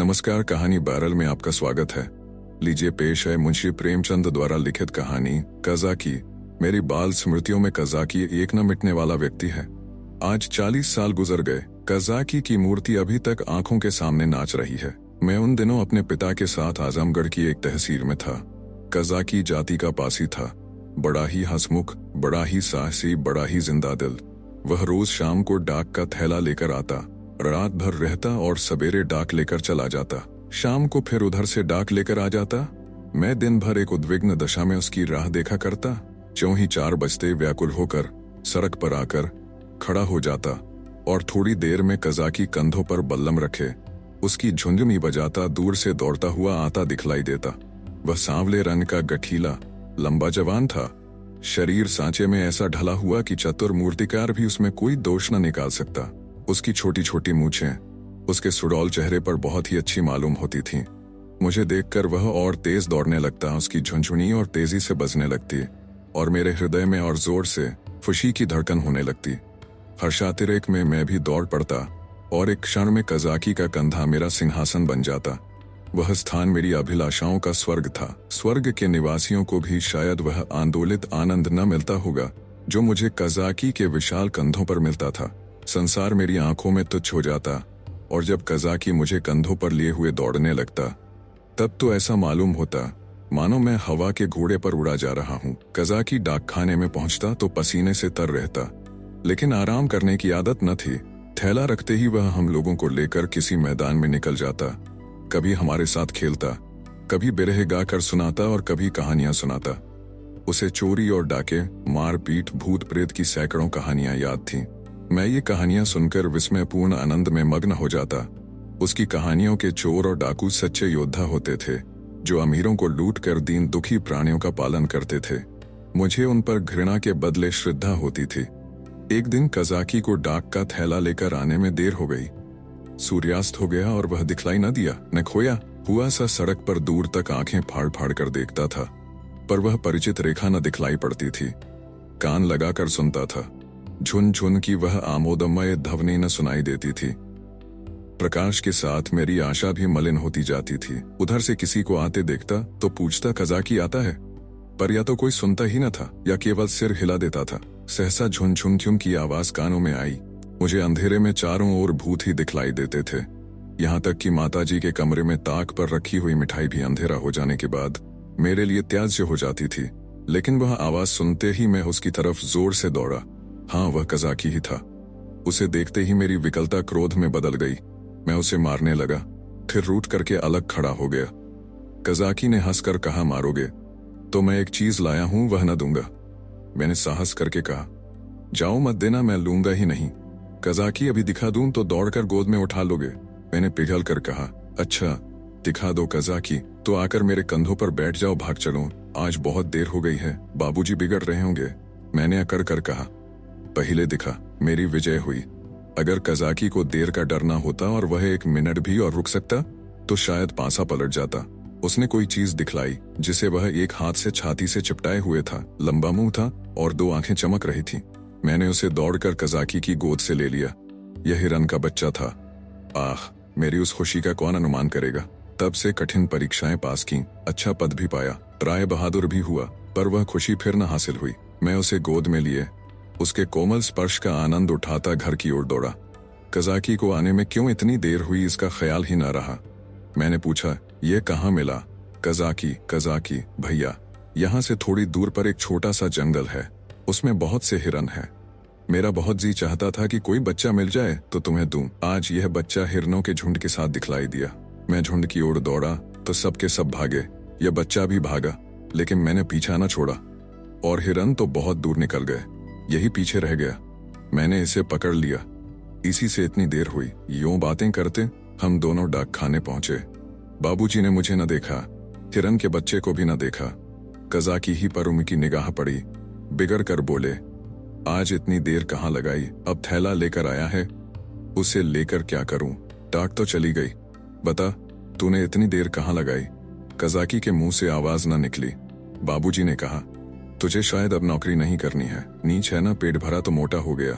नमस्कार, कहानी बैरल में आपका स्वागत है। लीजिए पेश है मुंशी प्रेमचंद द्वारा लिखित कहानी कज़ाकी। मेरी बाल स्मृतियों में कज़ाकी एक न मिटने वाला व्यक्ति है। आज 40 साल गुजर गए। कज़ाकी की मूर्ति अभी तक आंखों के सामने नाच रही है। मैं उन दिनों अपने पिता के साथ आजमगढ़ की एक तहसील में था। कज़ाकी जाति का पासी था। बड़ा ही हंसमुख, बड़ा ही साहसी, बड़ा ही जिंदा दिल। वह रोज शाम को डाक का थैला लेकर आता, रात भर रहता और सवेरे डाक लेकर चला जाता। शाम को फिर उधर से डाक लेकर आ जाता। मैं दिन भर एक उद्विग्न दशा में उसकी राह देखा करता। ज्यों ही 4 बजते व्याकुल होकर सड़क पर आकर खड़ा हो जाता और थोड़ी देर में कज़ाकी कंधों पर बल्लम रखे उसकी झुंझुनी बजाता दूर से दौड़ता हुआ आता दिखलाई देता। वह सांवले रंग का गठीला लंबा जवान था। शरीर सांचे में ऐसा ढला हुआ कि चतुर मूर्तिकार भी उसमें कोई दोष न निकाल सकता। उसकी छोटी छोटी मूछें उसके सुडौल चेहरे पर बहुत ही अच्छी मालूम होती थीं। मुझे देखकर वह और तेज दौड़ने लगता, उसकी झुंझुनी और तेजी से बजने लगती और मेरे हृदय में और जोर से खुशी की धड़कन होने लगती। हर्षातिरेक में मैं भी दौड़ पड़ता और एक क्षण में कज़ाकी का कंधा मेरा सिंहासन बन जाता। वह स्थान मेरी अभिलाषाओं का स्वर्ग था। स्वर्ग के निवासियों को भी शायद वह आंदोलित आनंद न मिलता होगा जो मुझे कज़ाकी के विशाल कंधों पर मिलता था। संसार मेरी आंखों में तुच्छ हो जाता और जब कज़ाकी मुझे कंधों पर लिए हुए दौड़ने लगता तब तो ऐसा मालूम होता मानो मैं हवा के घोड़े पर उड़ा जा रहा हूँ। कज़ाकी डाकखाने में पहुंचता तो पसीने से तर रहता, लेकिन आराम करने की आदत न थी। थैला रखते ही वह हम लोगों को लेकर किसी मैदान में निकल जाता। कभी हमारे साथ खेलता, कभी बिरह गाकर सुनाता और कभी कहानियां सुनाता। उसे चोरी और डाके, मारपीट, भूत प्रेत की सैकड़ों कहानियां याद थीं। मैं ये कहानियां सुनकर विस्मयपूर्ण आनंद में मग्न हो जाता। उसकी कहानियों के चोर और डाकू सच्चे योद्धा होते थे जो अमीरों को लूट कर दीन दुखी प्राणियों का पालन करते थे। मुझे उन पर घृणा के बदले श्रद्धा होती थी। एक दिन कज़ाकी को डाक का थैला लेकर आने में देर हो गई। सूर्यास्त हो गया और वह दिखलाई न दिया। न खोया हुआ सा सड़क पर दूर तक आंखें फाड़ फाड़ कर देखता था, पर वह परिचित रेखा न दिखलाई पड़ती थी। कान लगाकर सुनता था, झुन झुन की वह आमोदमय ध्वनि न सुनाई देती थी। प्रकाश के साथ मेरी आशा भी मलिन होती जाती थी। उधर से किसी को आते देखता तो पूछता, कज़ाकी आता है? पर या तो कोई सुनता ही न था या केवल सिर हिला देता था। सहसा झुन झुन झुन की आवाज कानों में आई। मुझे अंधेरे में चारों ओर भूत ही दिखलाई देते थे। यहाँ तक कि माताजी के कमरे में ताक पर रखी हुई मिठाई भी अंधेरा हो जाने के बाद मेरे लिए त्याज्य हो जाती थी। लेकिन वह आवाज सुनते ही मैं उसकी तरफ जोर से दौड़ा। हाँ, वह कज़ाकी ही था। उसे देखते ही मेरी विकलता क्रोध में बदल गई। मैं उसे मारने लगा, फिर रूठ करके अलग खड़ा हो गया। कज़ाकी ने हंसकर कहा, मारोगे तो मैं एक चीज लाया हूं, वह न दूंगा। मैंने साहस करके कहा, जाओ मत देना, मैं लूंगा ही नहीं। कज़ाकी, अभी दिखा दूं तो दौड़कर गोद में उठा लोगे? मैंने पिघल कर कहा, अच्छा दिखा दो कज़ाकी, तो आकर मेरे कंधों पर बैठ जाओ, भाग चलो, आज बहुत देर हो गई है, बाबूजी बिगड़ रहे होंगे। मैंने अकड़ कर कहा, पहले दिखा। मेरी विजय हुई। अगर कज़ाकी को देर का डर ना होता और वह 1 मिनट भी और रुक सकता तो शायद पासा पलट जाता। उसने कोई चीज दिखलाई जिसे वह एक हाथ से छाती से चिपटाए हुए था। लंबा मुंह था और 2 आंखें चमक रही थीं। मैंने उसे दौड़कर कज़ाकी की गोद से ले लिया। यह हिरन का बच्चा था। आह, मेरी उस खुशी का कौन अनुमान करेगा। तब से कठिन परीक्षाएं पास की, अच्छा पद भी पाया, राय बहादुर भी हुआ, पर वह खुशी फिर न हासिल हुई। मैं उसे गोद में लिए उसके कोमल स्पर्श का आनंद उठाता घर की ओर दौड़ा। कज़ाकी को आने में क्यों इतनी देर हुई इसका ख्याल ही न रहा। मैंने पूछा, ये कहाँ मिला? कज़ाकी, कज़ाकी भैया, यहाँ से थोड़ी दूर पर एक छोटा सा जंगल है, उसमें बहुत से हिरन हैं। मेरा बहुत जी चाहता था कि कोई बच्चा मिल जाए तो तुम्हें दूं। आज यह बच्चा हिरनों के झुंड के साथ दिखलाई दिया। मैं झुंड की ओर दौड़ा तो सबके सब भागे। यह बच्चा भी भागा, लेकिन मैंने पीछा न छोड़ा और हिरन तो बहुत दूर निकल गए। यही पीछे रह गया। मैंने इसे पकड़ लिया। इसी से इतनी देर हुई। यूं बातें करते हम दोनों डाकखाने पहुंचे। बाबूजी ने मुझे न देखा, हिरन के बच्चे को भी न देखा। कज़ाकी ही पर उनकी निगाह पड़ी। बिगड़ कर बोले, आज इतनी देर कहाँ लगाई? अब थैला लेकर आया है, उसे लेकर क्या करूं? डाक तो चली गई। बता, तूने इतनी देर कहाँ लगाई? कज़ाकी के मुंह से आवाज न निकली। बाबूजी ने कहा, तुझे शायद अब नौकरी नहीं करनी है। नीच है ना, पेट भरा तो मोटा हो गया।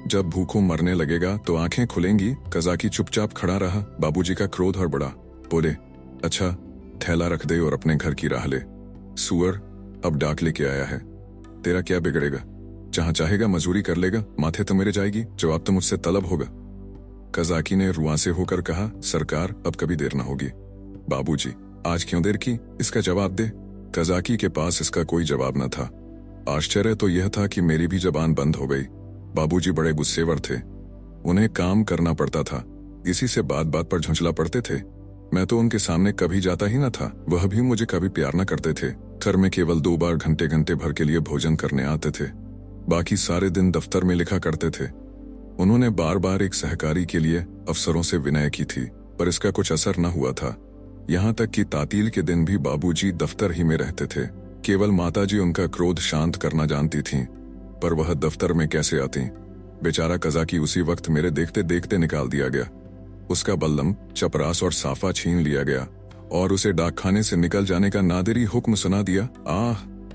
जब भूखों मरने लगेगा तो आंखें खुलेंगी। कज़ाकी चुपचाप खड़ा रहा। बाबूजी का क्रोध और बढ़ा। बोले, अच्छा थैला रख दे और अपने घर की राह ले। सुअर, अब डाक लेके आया है, तेरा क्या बिगड़ेगा, जहां चाहेगा मजूरी कर लेगा, माथे तो मेरे जाएगी, जवाब तो मुझसे तलब होगा। कजाकी ने रुआंसे होकर कहा, सरकार अब कभी देर न होगी। बाबूजी, आज क्यों देर की, इसका जवाब दे। कजाकी के पास इसका कोई जवाब न था। आश्चर्य तो यह था कि मेरी भी जबान बंद हो गई। बाबूजी बड़े गुस्सेवर थे, उन्हें काम करना पड़ता था, इसी से बात बात पर झुंझला पड़ते थे। मैं तो उनके सामने कभी जाता ही न था, वह भी मुझे कभी प्यार न करते थे। घर में केवल 2 बार घंटे घंटे भर के लिए भोजन करने आते थे, बाकी सारे दिन दफ्तर में लिखा करते थे। उन्होंने बार बार एक सहकारी के लिए अफसरों से विनय की थी, पर इसका कुछ असर न हुआ था। यहाँ तक कि तातील के दिन भी बाबूजी दफ्तर ही में रहते थे। केवल माताजी उनका क्रोध शांत करना जानती थीं, पर वह दफ्तर में कैसे आती। बेचारा कजाकी उसी वक्त मेरे देखते देखते निकाल दिया गया। उसका बल्लम, चपरास और साफा छीन लिया गया और उसे डाकखाने से निकल जाने का नादिरी हुक्म सुना दिया।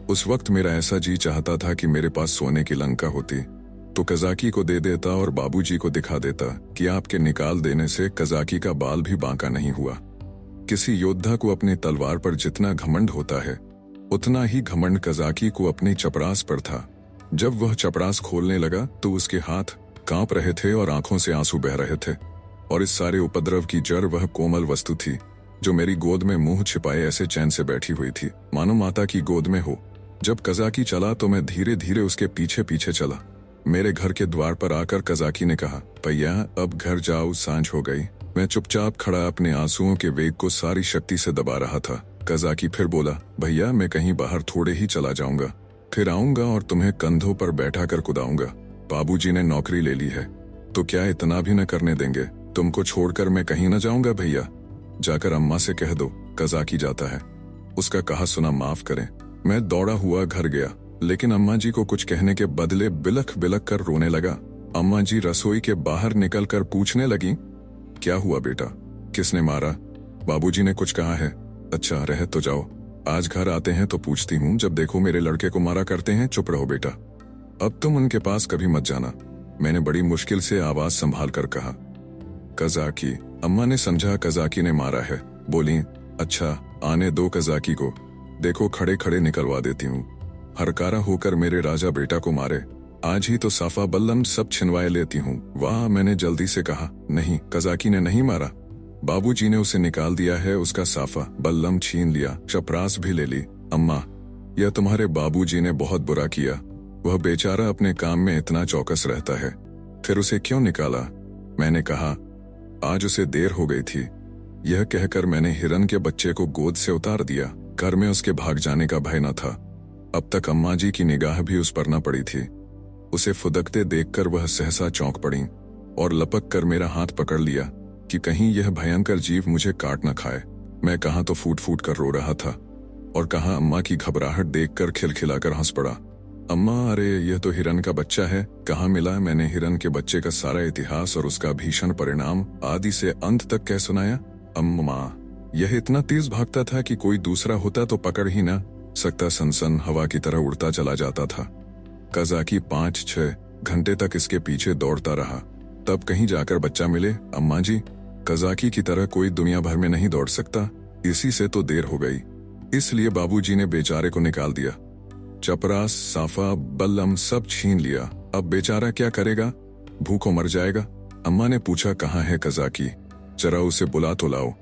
उस वक्त मेरा ऐसा जी चाहता था कि मेरे पास सोने की लंका होती तो कजाकी को दे देता और बाबूजी को दिखा देता कि आपके निकाल देने से कजाकी का बाल भी बांका नहीं हुआ। किसी योद्धा को अपनी तलवार पर जितना घमंड होता है, उतना ही घमंड कजाकी को अपनी चपरास पर था। जब वह चपरास खोलने लगा तो उसके हाथ कांप रहे थे और आंखों से आंसू बह रहे थे, और इस सारे उपद्रव की जड़ वह कोमल वस्तु थी जो मेरी गोद में मुंह छिपाए ऐसे चैन से बैठी हुई थी, मानो माता की गोद में हो। जब कजाकी चला तो मैं धीरे धीरे उसके पीछे पीछे चला। मेरे घर के द्वार पर आकर कजाकी ने कहा, भैया अब घर जाओ, सांझ हो गई। मैं चुपचाप खड़ा अपने आंसुओं के वेग को सारी शक्ति से दबा रहा था। कजाकी फिर बोला, भैया मैं कहीं बाहर थोड़े ही चला जाऊंगा, फिर आऊंगा और तुम्हें कंधों पर बैठा कर कुदाऊंगा। बाबूजी ने नौकरी ले ली है तो क्या इतना भी न करने देंगे? तुमको छोड़कर मैं कहीं न जाऊंगा भैया, जाकर अम्मा से कह दो कजाकी जाता है। उसका कहा सुना माफ करें। मैं दौड़ा हुआ घर गया, लेकिन अम्मा जी को कुछ कहने के बदले बिलख बिलख कर रोने लगा। अम्मा जी रसोई के बाहर निकलकर पूछने लगी, क्या हुआ बेटा, किसने मारा? बाबूजी ने कुछ कहा है? अच्छा रह तो जाओ, आज घर आते हैं तो पूछती हूँ, जब देखो मेरे लड़के को मारा करते हैं। चुप रहो बेटा, अब तुम उनके पास कभी मत जाना, मैंने बड़ी मुश्किल से आवाज संभाल कर कहा। कजाकी। अम्मा ने समझा कजाकी ने मारा है, बोली, अच्छा आने दो कजाकी को, देखो खड़े खड़े निकलवा देती हूँ। हरकारा होकर मेरे राजा बेटा को मारे, आज ही तो साफा बल्लम सब छिनवाए लेती हूँ। वाह, मैंने जल्दी से कहा, नहीं कजाकी ने नहीं मारा, बाबूजी ने उसे निकाल दिया है, उसका साफा बल्लम छीन लिया, चपरास भी ले ली। अम्मा, यह तुम्हारे बाबूजी ने बहुत बुरा किया, वह बेचारा अपने काम में इतना चौकस रहता है, फिर उसे क्यों निकाला? मैंने कहा, आज उसे देर हो गई थी। यह कहकर मैंने हिरन के बच्चे को गोद से उतार दिया। घर में उसके भाग जाने का भय न था। अब तक अम्मा जी की निगाह भी उस पर न पड़ी थी। उसे फुदकते देखकर वह सहसा चौंक पड़ी और लपक कर मेरा हाथ पकड़ लिया कि कहीं यह भयंकर जीव मुझे काट न खाए। मैं कहाँ तो फूट फूट कर रो रहा था और कहाँ अम्मा की घबराहट देखकर खिलखिलाकर हंस पड़ा। अम्मा, अरे यह तो हिरन का बच्चा है, कहाँ मिला? मैंने हिरन के बच्चे का सारा इतिहास और उसका भीषण परिणाम आदि से अंत तक कह सुनाया। अम्मा, यह इतना तेज भागता था कि कोई दूसरा होता तो पकड़ ही न सकता, सनसन हवा की तरह उड़ता चला जाता था। कजाकी 5-6 घंटे तक इसके पीछे दौड़ता रहा, तब कहीं जाकर बच्चा मिले। अम्मा जी, कजाकी की तरह कोई दुनिया भर में नहीं दौड़ सकता, इसी से तो देर हो गई, इसलिए बाबूजी ने बेचारे को निकाल दिया। चपरास, साफा, बल्लम सब छीन लिया। अब बेचारा क्या करेगा? भूखों मर जाएगा। अम्मा ने पूछा, कहाँ है कजाकी? जरा उसे बुला तो लाओ।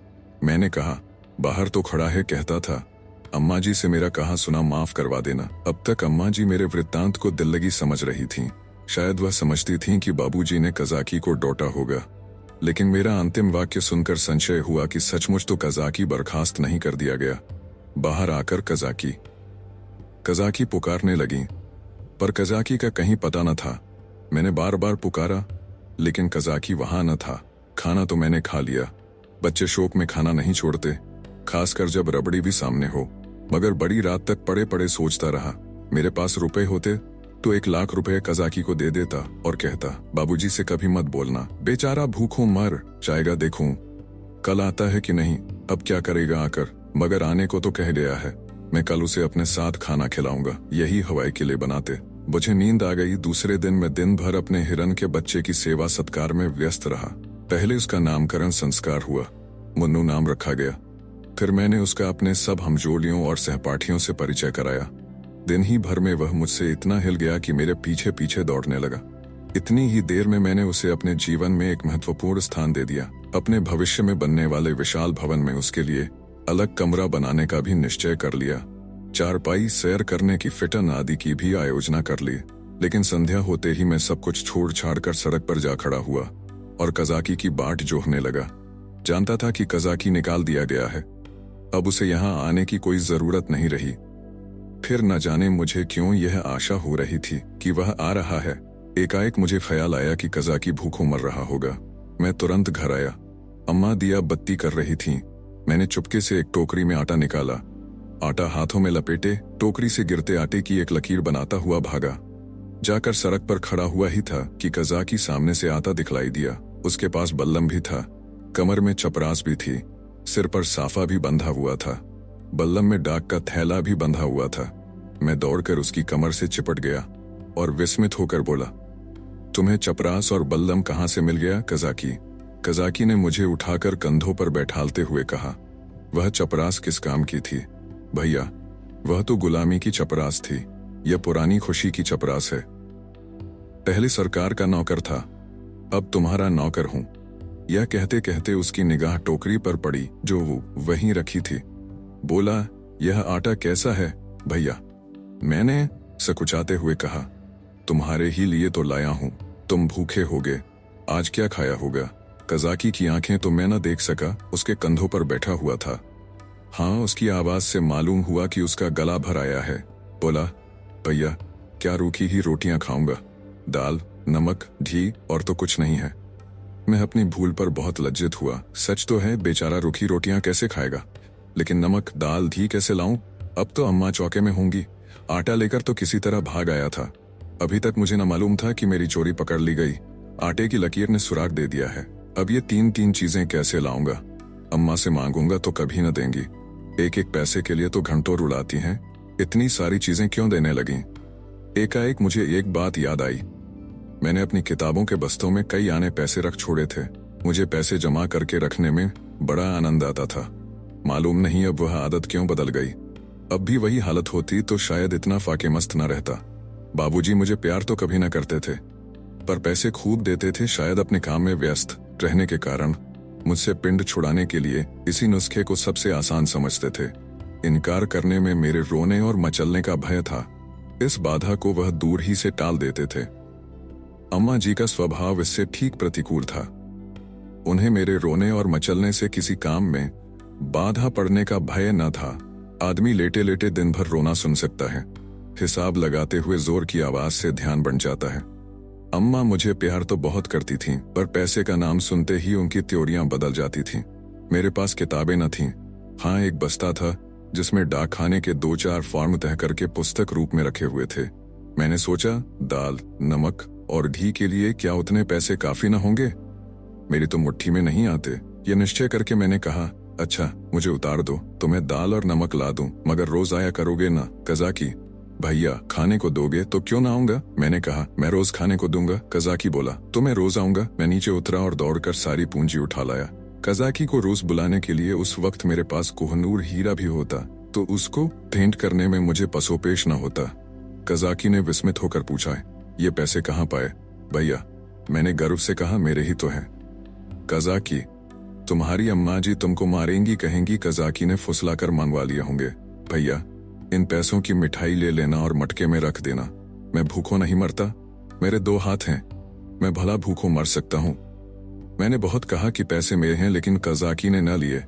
मैंने कहा, बाहर तो खड़ा है कहता था। अम्मा जी से मेरा कहा सुना माफ करवा देना। अब तक अम्मा जी मेरे वृत्तांत को दिल लगी समझ रही थीं। शायद वह समझती थीं कि बाबूजी ने कजाकी को डॉटा होगा, लेकिन मेरा अंतिम वाक्य सुनकर संशय हुआ कि सचमुच तो कजाकी बर्खास्त नहीं कर दिया गया। बाहर आकर कजाकी पुकारने लगी, पर कजाकी का कहीं पता न था। मैंने बार बार पुकारा, लेकिन कजाकी वहां न था। खाना तो मैंने खा लिया, बच्चे शोक में खाना नहीं छोड़ते, खासकर जब रबड़ी भी सामने हो, मगर बड़ी रात तक पड़े पड़े सोचता रहा। मेरे पास रुपए होते तो 1 लाख रुपए कजाकी को दे देता और कहता, बाबूजी से कभी मत बोलना, बेचारा भूखों मर जाएगा, देखूं कल आता है कि नहीं। अब क्या करेगा आकर, मगर आने को तो कह गया है, मैं कल उसे अपने साथ खाना खिलाऊंगा, यही हवाई किले बनाते। मुझे नींद आ गई। दूसरे दिन मैं दिन भर अपने हिरन के बच्चे की सेवा सत्कार में व्यस्त रहा। पहले उसका नामकरण संस्कार हुआ, मुन्नू नाम रखा गया। फिर मैंने उसका अपने सब हमजोलियों और सहपाठियों से परिचय कराया। दिन ही भर में वह मुझसे इतना हिल गया कि मेरे पीछे पीछे दौड़ने लगा। इतनी ही देर में मैंने उसे अपने जीवन में एक महत्वपूर्ण स्थान दे दिया। अपने भविष्य में बनने वाले विशाल भवन में उसके लिए अलग कमरा बनाने का भी निश्चय कर लिया। चारपाई, सैर करने की फिटन आदि की भी आयोजना कर ली। लेकिन संध्या होते ही मैं सब कुछ छोड़ छाड़ कर सड़क पर जा खड़ा हुआ और कजाकी की बाट जोहने लगा। जानता था कि कजाकी निकाल दिया गया है, अब उसे यहाँ आने की कोई जरूरत नहीं रही। फिर न जाने मुझे क्यों यह आशा हो रही थी कि वह आ रहा है। एकाएक मुझे ख्याल आया कि कजाकी भूखों मर रहा होगा। मैं तुरंत घर आया। अम्मा दिया बत्ती कर रही थीं। मैंने चुपके से एक टोकरी में आटा निकाला। आटा हाथों में लपेटे टोकरी से गिरते आटे की एक लकीर बनाता हुआ भागा। जाकर सड़क पर खड़ा हुआ ही था कि कजाकी सामने से आता दिखलाई दिया। उसके पास बल्लम भी था, कमर में चपरास भी थी, सिर पर साफा भी बंधा हुआ था, बल्लम में डाक का थैला भी बंधा हुआ था। मैं दौड़कर उसकी कमर से चिपट गया और विस्मित होकर बोला, तुम्हें चपरास और बल्लम कहाँ से मिल गया कजाकी? कजाकी ने मुझे उठाकर कंधों पर बैठालते हुए कहा, वह चपरास किस काम की थी भैया? वह तो गुलामी की चपरास थी, यह पुरानी खुशी की चपरास है। पहले सरकार का नौकर था, अब तुम्हारा नौकर हूं। यह कहते कहते उसकी निगाह टोकरी पर पड़ी जो वो वहीं रखी थी। बोला, यह आटा कैसा है भैया? मैंने सकुचाते हुए कहा, तुम्हारे ही लिए तो लाया हूं, तुम भूखे होगे, आज क्या खाया होगा? कजाकी की आंखें तो मैं न देख सका, उसके कंधों पर बैठा हुआ था। हाँ, उसकी आवाज से मालूम हुआ कि उसका गला भर आया है। बोला, भैया क्या रूखी ही रोटियां खाऊंगा, दाल, नमक, घी और तो कुछ नहीं है। मैं अपनी भूल पर बहुत लज्जित हुआ। सच तो है, बेचारा रूखी रोटियां कैसे खाएगा, लेकिन नमक, दाल, घी कैसे लाऊं? अब तो अम्मा चौके में होंगी। आटा लेकर तो किसी तरह भाग आया था। अभी तक मुझे न मालूम था कि मेरी चोरी पकड़ ली गई। आटे की लकीर ने सुराग दे दिया है। अब ये तीन तीन चीजें कैसे लाऊंगा? अम्मा से मांगूंगा तो कभी न देंगी। एक एक पैसे के लिए तो घंटों रुलाती हैं। इतनी सारी चीजें क्यों देने लगी? एकाएक मुझे एक बात याद आई। मैंने अपनी किताबों के बस्तों में कई आने पैसे रख छोड़े थे। मुझे पैसे जमा करके रखने में बड़ा आनंद आता था। मालूम नहीं अब वह आदत क्यों बदल गई। अब भी वही हालत होती तो शायद इतना फाकेमस्त न रहता। बाबूजी मुझे प्यार तो कभी न करते थे, पर पैसे खूब देते थे। शायद अपने काम में व्यस्त रहने के कारण मुझसे पिंड छुड़ाने के लिए इसी नुस्खे को सबसे आसान समझते थे। इनकार करने में मेरे रोने और मचलने का भय था। इस बाधा को वह दूर ही से टाल देते थे। अम्मा जी का स्वभाव इससे ठीक प्रतिकूल था। उन्हें मेरे रोने और मचलने से किसी काम में बाधा पड़ने का भय न था। आदमी लेटे लेटे दिन भर रोना सुन सकता है, हिसाब लगाते हुए जोर की आवाज से ध्यान बन जाता है। अम्मा मुझे प्यार तो बहुत करती थीं, पर पैसे का नाम सुनते ही उनकी त्योरियां बदल जाती थीं। मेरे पास किताबें न थीं। हाँ, एक बस्ता था जिसमें डाकखाने के 2-4 फॉर्म तह करके पुस्तक रूप में रखे हुए थे। मैंने सोचा, दाल, नमक और घी के लिए क्या उतने पैसे काफी न होंगे? मेरी तो मुट्ठी में नहीं आते। ये निश्चय करके मैंने कहा, अच्छा मुझे उतार दो तो मैं दाल और नमक ला दूं, मगर रोज आया करोगे ना कजाकी? भैया खाने को दोगे तो क्यों ना आऊंगा? मैंने कहा, मैं रोज खाने को दूंगा। कजाकी बोला, तो मैं रोज आऊंगा। मैं नीचे उतरा और दौड़कर सारी पूंजी उठा लाया। कजाकी को रोज बुलाने के लिए उस वक्त मेरे पास कोहनूर हीरा भी होता तो उसको भेंट करने में मुझे पसोपेश न होता। कजाकी ने विस्मित होकर पूछा, ये पैसे कहाँ पाए भैया? मैंने गर्व से कहा, मेरे ही तो हैं। कजाकी, तुम्हारी अम्मा जी तुमको मारेंगी कहेंगी। कजाकी ने फुसलाकर मंगवा लिए होंगे। भैया इन पैसों की मिठाई ले लेना और मटके में रख देना। मैं भूखों नहीं मरता, मेरे 2 हाथ हैं, मैं भला भूखों मर सकता हूँ। मैंने बहुत कहा कि पैसे मेरे हैं, लेकिन कजाकी ने न लिए।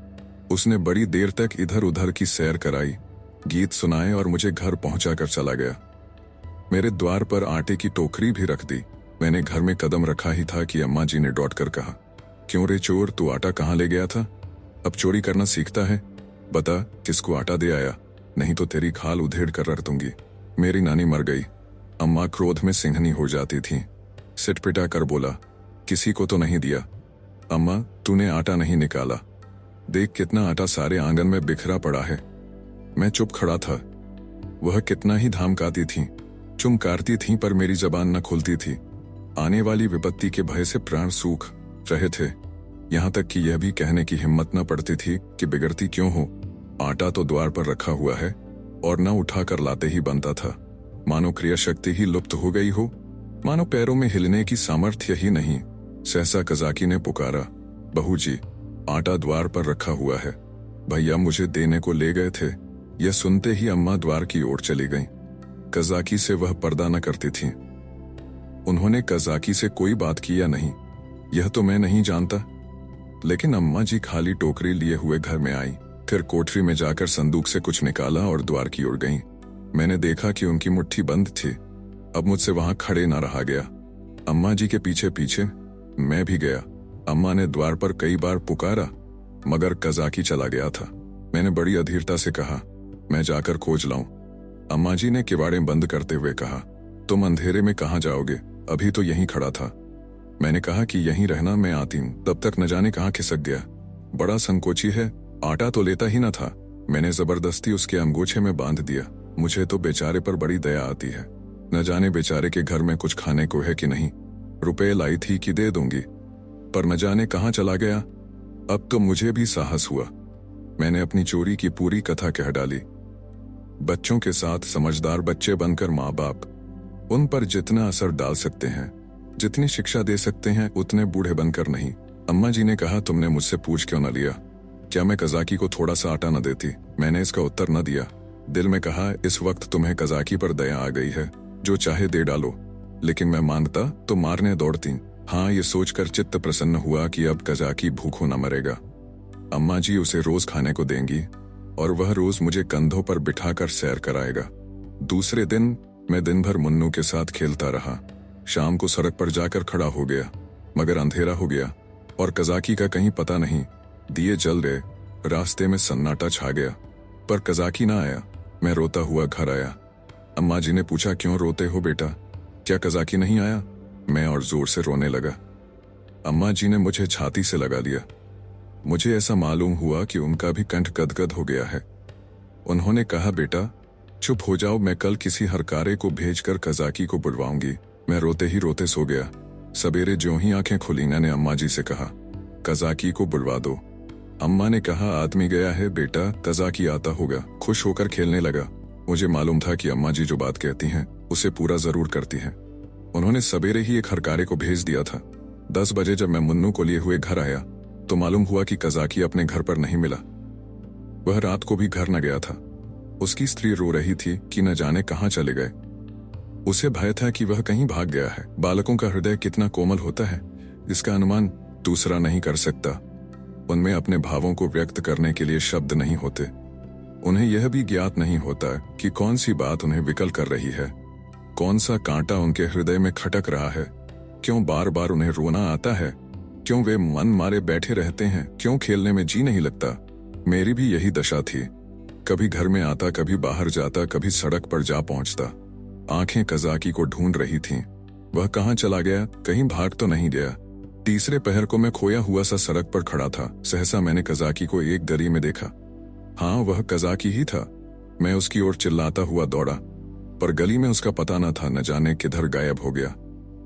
उसने बड़ी देर तक इधर उधर की सैर कराई, गीत सुनाए और मुझे घर पहुंचा कर चला गया। मेरे द्वार पर आटे की टोकरी भी रख दी। मैंने घर में कदम रखा ही था कि अम्मा जी ने डॉट कर कहा, क्यों रे चोर, तू आटा कहाँ ले गया था? अब चोरी करना सीखता है? बता किसको आटा दे आया, नहीं तो तेरी खाल उधेड़ कर रख दूंगी। मेरी नानी मर गई। अम्मा क्रोध में सिंहनी हो जाती थी। सिटपिटा कर बोला, किसी को तो नहीं दिया? अम्मा तूने आटा नहीं निकाला, देख कितना आटा सारे आंगन में बिखरा पड़ा है। मैं चुप खड़ा था। वह कितना ही धमकाती थीं, चुमकारती थीं, पर मेरी जबान न खुलती थी। आने वाली विपत्ति के भय से प्राण सूख रहे थे। यहाँ तक कि यह भी कहने की हिम्मत न पड़ती थी कि बिगड़ती क्यों हो, आटा तो द्वार पर रखा हुआ है और न उठाकर लाते ही बनता था। मानो क्रिया शक्ति ही लुप्त हो गई हो, मानो पैरों में हिलने की सामर्थ्य ही नहीं। सहसा कजाकी ने पुकारा, बहू जी, आटा द्वार पर रखा हुआ है, भैया मुझे देने को ले गए थे। यह सुनते ही अम्मा द्वार की ओर चली गईं। कजाकी से वह पर्दा न करती थीं। उन्होंने कजाकी से कोई बात की या नहीं, यह तो मैं नहीं जानता, लेकिन अम्मा जी खाली टोकरी लिए हुए घर में आई, फिर कोठरी में जाकर संदूक से कुछ निकाला और द्वार की ओर गईं। मैंने देखा कि उनकी मुट्ठी बंद थी। अब मुझसे वहां खड़े न रहा गया। अम्मा जी के पीछे पीछे मैं भी गया। अम्मा ने द्वार पर कई बार पुकारा, मगर कजाकी चला गया था। मैंने बड़ी अधीरता से कहा, मैं जाकर खोज लाऊं। अम्मा जी ने किवाड़े बंद करते हुए कहा, तुम अंधेरे में कहाँ जाओगे, अभी तो यहीं खड़ा था। मैंने कहा कि यहीं रहना, मैं आती हूं। तब तक न जाने कहाँ खिसक गया। बड़ा संकोची है, आटा तो लेता ही न था। मैंने जबरदस्ती उसके अंगोछे में बांध दिया। मुझे तो बेचारे पर बड़ी दया आती है। न जाने बेचारे के घर में कुछ खाने को है कि नहीं। रुपए लाई थी कि दे दूंगी, पर न जाने कहाँ चला गया। अब तो मुझे भी साहस हुआ। मैंने अपनी चोरी की पूरी कथा कह डाली। बच्चों के साथ समझदार बच्चे बनकर माँ बाप उन पर जितना असर डाल सकते हैं, जितनी शिक्षा दे सकते हैं, उतने बूढ़े बनकर नहीं। अम्मा जी ने कहा, तुमने मुझसे पूछ क्यों न लिया, क्या मैं कजाकी को थोड़ा सा आटा न देती। मैंने इसका उत्तर न दिया। दिल में कहा, इस वक्त तुम्हें कजाकी पर दया आ गई है, जो चाहे दे डालो। लेकिन मैं मांगता तो मारने दौड़ती। हाँ, ये सोचकर चित्त प्रसन्न हुआ कि अब कजाकी भूखों न मरेगा। अम्मा जी उसे रोज खाने को देंगी और वह रोज मुझे कंधों पर बिठाकर सैर कराएगा। दूसरे दिन मैं दिन भर मुन्नू के साथ खेलता रहा। शाम को सड़क पर जाकर खड़ा हो गया, मगर अंधेरा हो गया और कजाकी का कहीं पता नहीं। दिए जल गए, रास्ते में सन्नाटा छा गया, पर कजाकी ना आया। मैं रोता हुआ घर आया। अम्मा जी ने पूछा, क्यों रोते हो बेटा, क्या कजाकी नहीं आया? मैं और जोर से रोने लगा। अम्मा जी ने मुझे छाती से लगा लिया। मुझे ऐसा मालूम हुआ कि उनका भी कंठ गदगद हो गया है। उन्होंने कहा, बेटा चुप हो जाओ, मैं कल किसी हरकारे को भेजकर कजाकी को बुलवाऊंगी। मैं रोते ही रोते सो गया। सवेरे ज्यों ही आंखें खुली, मैंने अम्मा जी से कहा, कजाकी को बुलवा दो। अम्मा ने कहा, आदमी गया है बेटा, कजाकी आता होगा। खुश होकर खेलने लगा। मुझे मालूम था कि अम्मा जी जो बात कहती हैं उसे पूरा जरूर करती हैं। उन्होंने सवेरे ही एक हरकारे को भेज दिया था। 10 बजे जब मैं मुन्नू को लिए हुए घर आया तो मालूम हुआ कि कजाकी अपने घर पर नहीं मिला। वह रात को भी घर न गया था। उसकी स्त्री रो रही थी कि न जाने कहाँ चले गए। उसे भय था कि वह कहीं भाग गया है। बालकों का हृदय कितना कोमल होता है, इसका अनुमान दूसरा नहीं कर सकता। उनमें अपने भावों को व्यक्त करने के लिए शब्द नहीं होते। उन्हें यह भी ज्ञात नहीं होता कि कौन सी बात उन्हें विकल कर रही है, कौन सा कांटा उनके हृदय में खटक रहा है, क्यों बार बार उन्हें रोना आता है, क्यों वे मन मारे बैठे रहते हैं, क्यों खेलने में जी नहीं लगता। मेरी भी यही दशा थी। कभी घर में आता, कभी बाहर जाता, कभी सड़क पर जा पहुंचता। आंखें कजाकी को ढूंढ रही थीं। वह कहाँ चला गया, कहीं भाग तो नहीं गया। तीसरे पहर को मैं खोया हुआ सा सड़क पर खड़ा था। सहसा मैंने कजाकी को एक गली में देखा। हाँ, वह कजाकी ही था। मैं उसकी ओर चिल्लाता हुआ दौड़ा, पर गली में उसका पता न था, न जाने किधर गायब हो गया।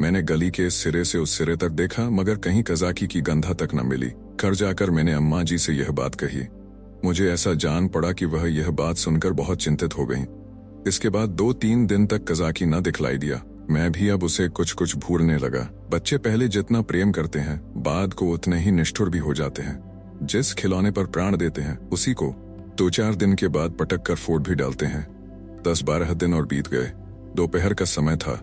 मैंने गली के इस सिरे से उस सिरे तक देखा, मगर कहीं कजाकी की गंधा तक न मिली। घर जाकर मैंने अम्मा जी से यह बात कही। मुझे ऐसा जान पड़ा कि वह यह बात सुनकर बहुत चिंतित हो गईं। इसके बाद 2-3 दिन तक कजाकी न दिखलाई दिया। मैं भी अब उसे कुछ कुछ भूलने लगा। बच्चे पहले जितना प्रेम करते हैं, बाद को उतने ही निष्ठुर भी हो जाते हैं। जिस खिलौने पर प्राण देते हैं, उसी को 2-4 दिन के बाद पटक कर फोड़ भी डालते हैं। 10-12 दिन और बीत गए। दोपहर का समय था।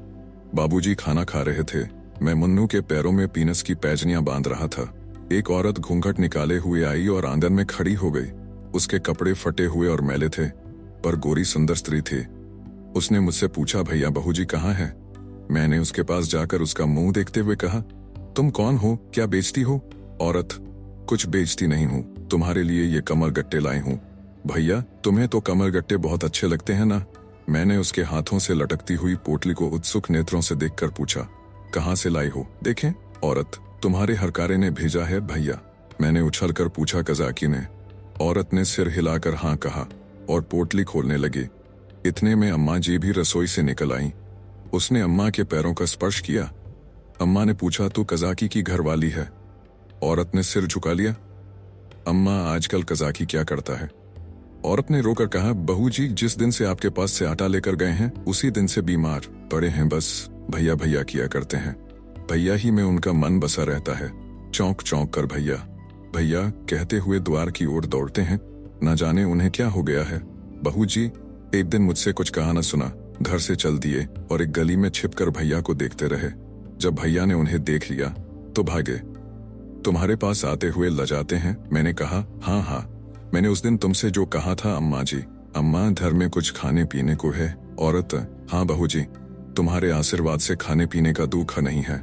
बाबूजी खाना खा रहे थे। मैं मुन्नू के पैरों में पीनस की पैजनियां बांध रहा था। एक औरत घूंघट निकाले हुए आई और आंगन में खड़ी हो गई। उसके कपड़े फटे हुए और मैले थे, पर गोरी सुंदर स्त्री थी। उसने मुझसे पूछा, भैया बहू जी कहाँ है? मैंने उसके पास जाकर उसका मुंह देखते हुए कहा, तुम कौन हो, क्या बेचती हो? औरत, कुछ बेचती नहीं हूँ, तुम्हारे लिए ये कमर गट्टे लाई हूँ। भैया, तुम्हें तो कमर गट्टे बहुत अच्छे लगते हैं ना? मैंने उसके हाथों से लटकती हुई पोटली को उत्सुक नेत्रों से देखकर पूछा, कहाँ से लाई हो? देखें। औरत, तुम्हारे हरकारे ने भेजा है भैया। मैंने उछलकर पूछा, कजाकी ने? औरत ने सिर हिलाकर हाँ कहा और पोटली खोलने लगी। इतने में अम्मा जी भी रसोई से निकल आई। उसने अम्मा के पैरों का स्पर्श किया। अम्मा ने पूछा, तू कजाकी की घरवाली है? औरत ने सिर झुका लिया। अम्मा, आजकल कज़ाकी क्या करता है? औरत ने रोकर कहा, बहू जी, जिस दिन से आपके पास से आटा लेकर गए हैं उसी दिन से बीमार पड़े हैं, बस भैया भैया किया करते हैं। भैया ही में उनका मन बसा रहता है। चौंक चौंक कर भैया भैया कहते हुए द्वार की ओर दौड़ते हैं। न जाने उन्हें क्या हो गया है। बहू जी एक दिन मुझसे कुछ कहा न सुना, घर से चल दिए और एक गली में छिपकर भैया को देखते रहे। जब भैया ने उन्हें देख लिया तो भागे। तुम्हारे पास आते हुए लजाते हैं। मैंने कहा, हाँ हाँ, मैंने उस दिन तुमसे जो कहा था अम्मा जी। अम्मा, घर में कुछ खाने पीने को है? औरत, हाँ बहू जी, तुम्हारे आशीर्वाद से खाने पीने का दुख नहीं है।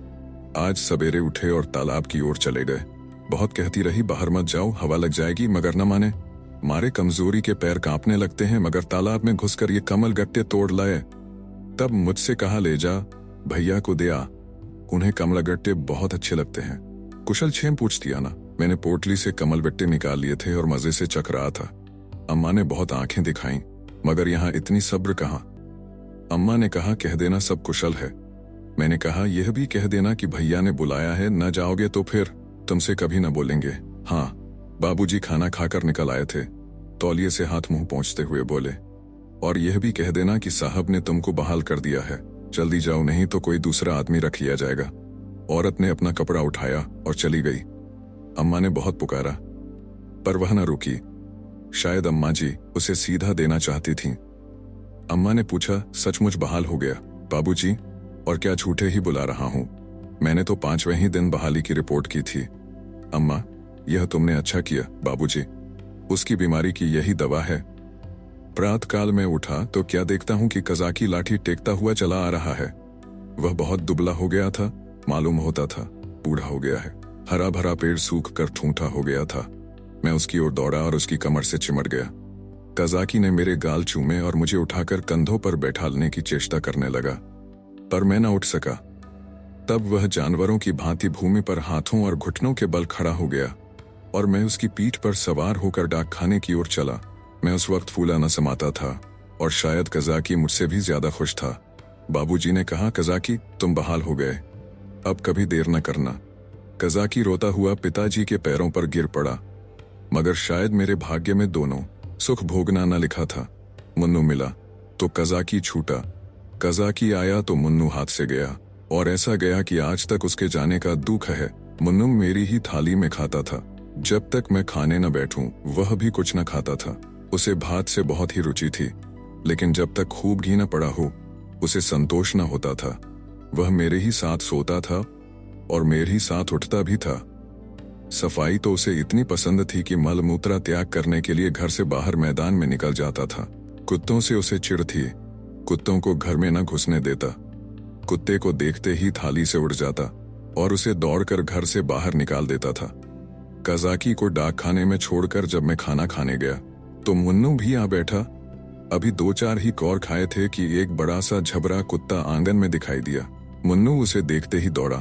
आज सवेरे उठे और तालाब की ओर चले गए। बहुत कहती रही बाहर मत जाओ, हवा लग जाएगी, मगर न माने। मारे कमजोरी के पैर कांपने लगते हैं, मगर तालाब में घुसकर ये कमल गट्टे तोड़ लाए। तब मुझसे कहा, ले जा भैया को दे आ, उन्हें कमल गट्टे बहुत अच्छे लगते हैं। कुशल क्षेम पूछती आना। मैंने पोटली से कमल गट्टे निकाल लिए थे और मजे से चख रहा था। अम्मा ने बहुत आंखें दिखाईं, मगर यहाँ इतनी सब्र कहाँ। अम्मा ने कहा, कह देना सब कुशल है। मैंने कहा, यह भी कह देना कि भैया ने बुलाया है, न जाओगे तो फिर तुमसे कभी न बोलेंगे। हाँ, बाबूजी खाना खाकर निकल आए थे, तौलिए से हाथ मुंह पोंछते हुए बोले। और यह भी कह देना कि साहब ने तुमको बहाल कर दिया है, जल्दी जाओ नहीं तो कोई दूसरा आदमी रख लिया जाएगा। औरत ने अपना कपड़ा उठाया और चली गई। अम्मा ने बहुत पुकारा पर वह न रुकी। शायद अम्मा जी उसे सीधा देना चाहती थीं। अम्मा ने पूछा, सचमुच बहाल हो गया बाबूजी? और क्या झूठे ही बुला रहा हूं? मैंने तो 5वें ही दिन बहाली की रिपोर्ट की थी। अम्मा, यह तुमने अच्छा किया बाबूजी, उसकी बीमारी की यही दवा है। प्रातःकाल में उठा तो क्या देखता हूं कि कज़ाकी लाठी टेकता हुआ चला आ रहा है। वह बहुत दुबला हो गया था, मालूम होता था बूढ़ा हो गया है। हरा भरा पेड़ सूख कर ठूंठा हो गया था। मैं उसकी ओर दौड़ा और उसकी कमर से चिमट गया। कज़ाकी ने मेरे गाल चूमे और मुझे उठाकर कंधों पर बैठालने की चेष्टा करने लगा, पर मैं न उठ सका। तब वह जानवरों की भांति भूमि पर हाथों और घुटनों के बल खड़ा हो गया और मैं उसकी पीठ पर सवार होकर डाक खाने की ओर चला। मैं उस वक्त फूला न समाता था और शायद कज़ाकी मुझसे भी ज्यादा खुश था। बाबूजी ने कहा, कज़ाकी तुम बहाल हो गए, अब कभी देर न करना। कज़ाकी रोता हुआ पिताजी के पैरों पर गिर पड़ा, मगर शायद मेरे भाग्य में दोनों सुख भोगना न लिखा था। मुन्नू मिला तो कज़ाकी छूटा, कज़ाकी आया तो मुन्नू हाथ से गया, और ऐसा गया कि आज तक उसके जाने का दुख है। मुन्नू मेरी ही थाली में खाता था। जब तक मैं खाने न बैठूं वह भी कुछ न खाता था। उसे भात से बहुत ही रुचि थी, लेकिन जब तक खूब घी न पड़ा हो उसे संतोष न होता था। वह मेरे ही साथ सोता था और मेरे ही साथ उठता भी था। सफाई तो उसे इतनी पसंद थी कि मल मूत्रा त्याग करने के लिए घर से बाहर मैदान में निकल जाता था। कुत्तों से उसे चिढ़ थी, कुत्तों को घर में न घुसने देता। कुत्ते को देखते ही थाली से उड़ जाता और उसे दौड़कर घर से बाहर निकाल देता था। कज़ाकी को डाक खाने में छोड़कर जब मैं खाना खाने गया तो मुन्नू भी आ बैठा। अभी 2-4 ही कौर खाए थे कि एक बड़ा सा झबरा कुत्ता आंगन में दिखाई दिया। मुन्नू उसे देखते ही दौड़ा।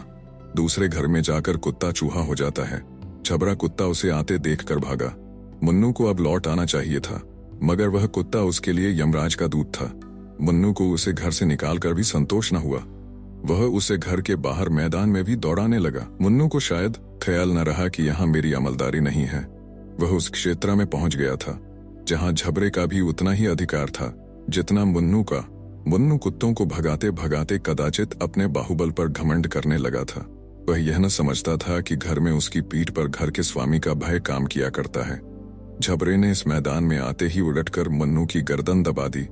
दूसरे घर में जाकर कुत्ता चूहा हो जाता है। झबरा कुत्ता उसे आते देखकर भागा। मुन्नू को अब लौट आना चाहिए था, मगर वह कुत्ता उसके लिए यमराज का दूत था। मुन्नू को उसे घर से निकालकर भी संतोष न हुआ। वह उसे घर के बाहर मैदान में भी दौड़ाने लगा। मुन्नू को शायद ख्याल न रहा कि यहाँ मेरी अमलदारी नहीं है। वह उस क्षेत्र में पहुंच गया था जहां झबरे का भी उतना ही अधिकार था जितना मुन्नू का। मुन्नू कुत्तों को भगाते भगाते कदाचित अपने बाहुबल पर घमंड करने लगा था। वह यह न समझता था कि घर में उसकी पीठ पर घर के स्वामी का भय काम किया करता है। झबरे ने इस मैदान में आते ही उलटकर मुन्नू की गर्दन दबा दी।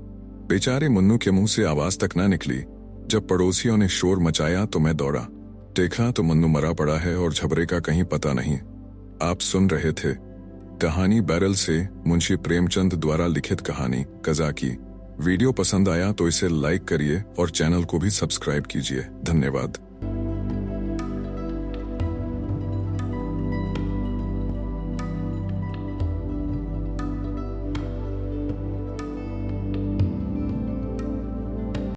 बेचारे मुन्नू के मुंह से आवाज तक न निकली। जब पड़ोसियों ने शोर मचाया तो मैं दौड़ा। देखा तो मुन्नू मरा पड़ा है और झबरे का कहीं पता नहीं। आप सुन रहे थे कहानी बैरल से मुंशी प्रेमचंद द्वारा लिखित कहानी कज़ाकी। वीडियो पसंद आया तो इसे लाइक करिए और चैनल को भी सब्सक्राइब कीजिए। धन्यवाद।